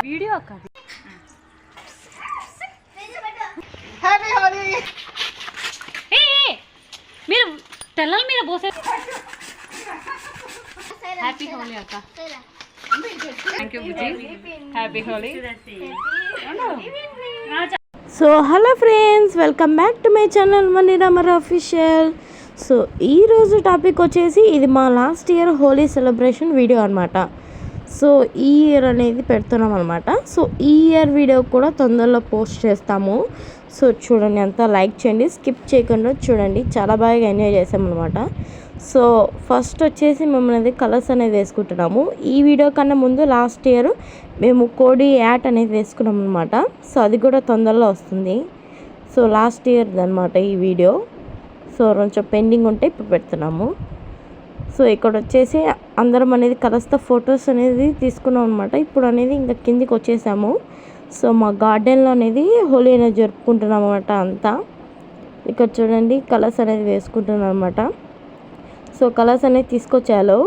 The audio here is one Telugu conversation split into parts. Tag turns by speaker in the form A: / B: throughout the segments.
A: వీడియో కాదు. మీరు తెల్లల మీద పోసే. హ్యాపీ హోలీ అక్క. థ్యాంక్ యూ బుజ్జి. Happy Holi.
B: So hello friends, welcome back to my channel Maniramar official. So ఈరోజు టాపిక్ వచ్చేసి ఇది మా last year Holi celebration video అనమాట. సో ఈ ఇయర్ అనేది పెడుతున్నాం అనమాట. సో ఈ ఇయర్ వీడియో కూడా తొందరలో పోస్ట్ చేస్తాము. సో చూడండి, అంతా లైక్ చేయండి, స్కిప్ చేయకుండా చూడండి. చాలా బాగా ఎంజాయ్ చేసామన్నమాట. సో ఫస్ట్ వచ్చేసి మేము అనేది కలర్స్ అనేది వేసుకుంటున్నాము. ఈ వీడియో కన్నా ముందు లాస్ట్ ఇయర్ మేము కోడి యాట్ అనేది వేసుకున్నాం అనమాట. సో అది కూడా తొందరలో వస్తుంది. సో లాస్ట్ ఇయర్ది అనమాట ఈ వీడియో. సో కొంచెం పెండింగ్ ఉంటే ఇప్పుడు పెడుతున్నాము. సో ఇక్కడ వచ్చేసి అందరం అనేది కలర్స్తో ఫొటోస్ అనేది తీసుకున్నాం అనమాట. ఇప్పుడు అనేది ఇంకా కిందికి వచ్చేసాము. సో మా గార్డెన్లో అనేది హోలీ అనేది జరుపుకుంటున్నాం అనమాట అంతా. ఇక్కడ చూడండి, కలర్స్ అనేది వేసుకుంటున్నాం అనమాట. సో కలర్స్ అనేది తీసుకొచ్చాను.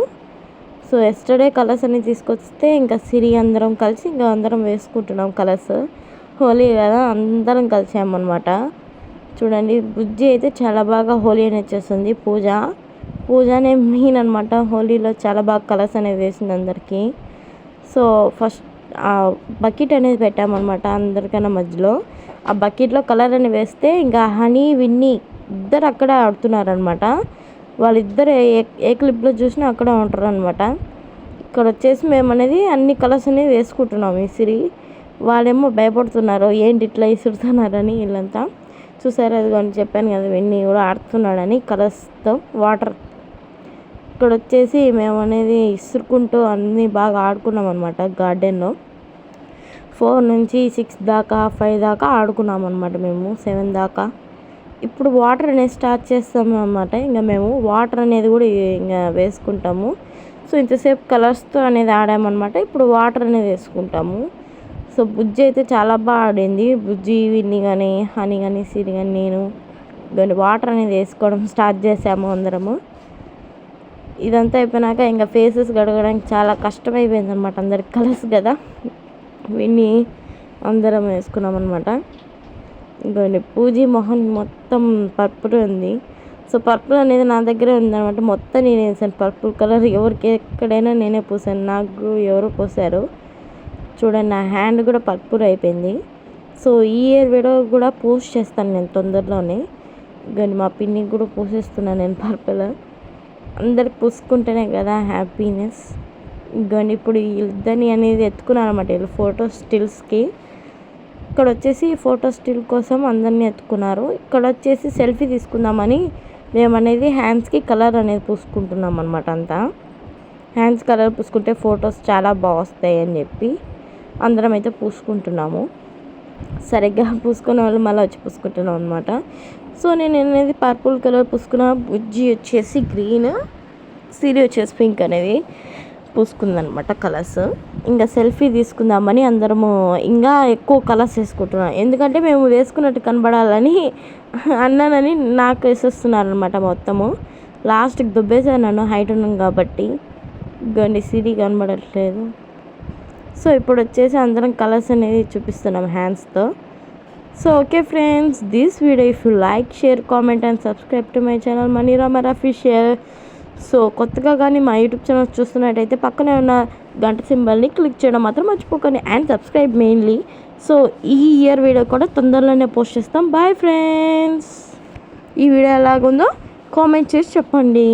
B: సో ఎస్టర్డే కలర్స్ అనేది తీసుకొస్తే ఇంకా సిరి అందరం కలిసి ఇంకా అందరం వేసుకుంటున్నాం కలర్స్. హోలీ కదా, అందరం కలిసామన్నమాట. చూడండి, బుజ్జి అయితే చాలా బాగా హోలీ అనేది చేస్తుంది. పూజనే మెయిన్ అనమాట. హోలీలో చాలా బాగా కలర్స్ అనేది వేసింది అందరికీ. సో ఫస్ట్ ఆ బకెట్ అనేది పెట్టామన్నమాట అందరికన్నా మధ్యలో. ఆ బకెట్లో కలర్ అని వేస్తే ఇంకా హనీ విన్నీ ఇద్దరు అక్కడే ఆడుతున్నారనమాట. వాళ్ళిద్దరు ఏ క్లిప్లో చూసినా అక్కడే ఉంటారు అనమాట. ఇక్కడ వచ్చేసి మేము అనేది అన్ని కలర్స్ అనేవి వేసుకుంటున్నాం. ఇసిరి వాళ్ళేమో భయపడుతున్నారు, ఏంటి ఇట్లా ఇసురుతున్నారని. వీళ్ళంతా చూసారు, అది కానీ చెప్పాను కదా, విన్నీ కూడా ఆడుతున్నాడని కలర్స్తో వాటర్. ఇక్కడ వచ్చేసి మేము అనేది ఇసురుకుంటూ అన్నీ బాగా ఆడుకున్నాం అనమాట. గార్డెన్లో 4 నుంచి 6 దాకా 5 దాకా ఆడుకున్నాం అనమాట. మేము 7 దాకా. ఇప్పుడు వాటర్ అనేది స్టార్ట్ చేస్తాము అనమాట. ఇంకా మేము వాటర్ అనేది కూడా ఇంకా వేసుకుంటాము. సో ఇంతసేపు కలర్స్తో అనేది ఆడామన్నమాట. ఇప్పుడు వాటర్ అనేది వేసుకుంటాము. సో బుజ్జి అయితే చాలా బాగా ఆడింది. బుజ్జి, విన్ని కానీ, హనీ కానీ, సిరి కానీ, నేను కానీ వాటర్ అనేది వేసుకోవడం స్టార్ట్ చేసాము అందరము. ఇదంతా అయిపోయినాక ఇంకా ఫేసెస్ గడగడానికి చాలా కష్టమైపోయింది అనమాట. అందరికి కలర్స్ కదా, విన్ని అందరం వేసుకున్నాం అనమాట. ఇంకోండి, పూజీ మొహన్ మొత్తం పర్పుల్ ఉంది. సో పర్పుల్ అనేది నా దగ్గరే ఉందన్నమాట. మొత్తం నేను వేసాను పర్పుల్ కలర్. ఎవరికి ఎక్కడైనా నేనే పూసాను, నాకు ఎవరు పూసారు. చూడండి, నా హ్యాండ్ కూడా పర్పుల్ అయిపోయింది. సో ఈ ఇయర్ వీడియో కూడా పోస్ట్ చేస్తాను నేను తొందరలోనే. కానీ మా పిన్నికి కూడా పూసేస్తున్నాను నేను పర్పుల్. అందరికి పూసుకుంటేనే కదా హ్యాపీనెస్. కానీ ఇప్పుడు ఇద్దరిని అనేది ఎత్తుకున్నాను అనమాట వీళ్ళు ఫోటో స్టిల్స్కి. ఇక్కడ వచ్చేసి ఫోటో స్టిల్ కోసం అందరినీ ఎత్తుకున్నారు. ఇక్కడ వచ్చేసి సెల్ఫీ తీసుకుందామని మేము అనేది హ్యాండ్స్కి కలర్ అనేది పూసుకుంటున్నాం అనమాట. అంతా హ్యాండ్స్ కలర్ పూసుకుంటే ఫొటోస్ చాలా బాగా వస్తాయి అని చెప్పి అందరం అయితే పూసుకుంటున్నాము. సరిగ్గా పూసుకునే వాళ్ళు మళ్ళీ వచ్చి పూసుకుంటున్నాం అనమాట. సో నేను అనేది పర్పుల్ కలర్ పూసుకున్న, బుజ్జి వచ్చేసి గ్రీన్, సిరి వచ్చేసి పింక్ అనేది పూసుకుందనమాట కలర్స్. ఇంకా సెల్ఫీ తీసుకుందామని అందరము ఇంకా ఎక్కువ కలర్స్ వేసుకుంటున్నాం. ఎందుకంటే మేము వేసుకున్నట్టు కనబడాలని అన్నానని నాకు వేసేస్తున్నారు అనమాట మొత్తము. లాస్ట్కి దుబ్బేసాను నన్ను, హైట్ ఉన్నాను కాబట్టి. గండి సిరి కనబడట్లేదు. సో ఇప్పుడు వచ్చేసి అందరం కలర్స్ అనేది చూపిస్తున్నాం హ్యాండ్స్తో. So okay friends, this video if you like, share, comment and subscribe to my channel Maniramar official. So కొత్తగా కానీ మా యూట్యూబ్ ఛానల్ చూస్తున్నట్టయితే పక్కనే ఉన్న గంట సింబల్ని క్లిక్ చేయడం మాత్రం మర్చిపోకండి. And subscribe mainly. సో ఈ ఇయర్ వీడియో కూడా తొందరలోనే పోస్ట్ చేస్తాం. Bye friends. ఈ వీడియో ఎలాగుందో కామెంట్ చేసి చెప్పండి.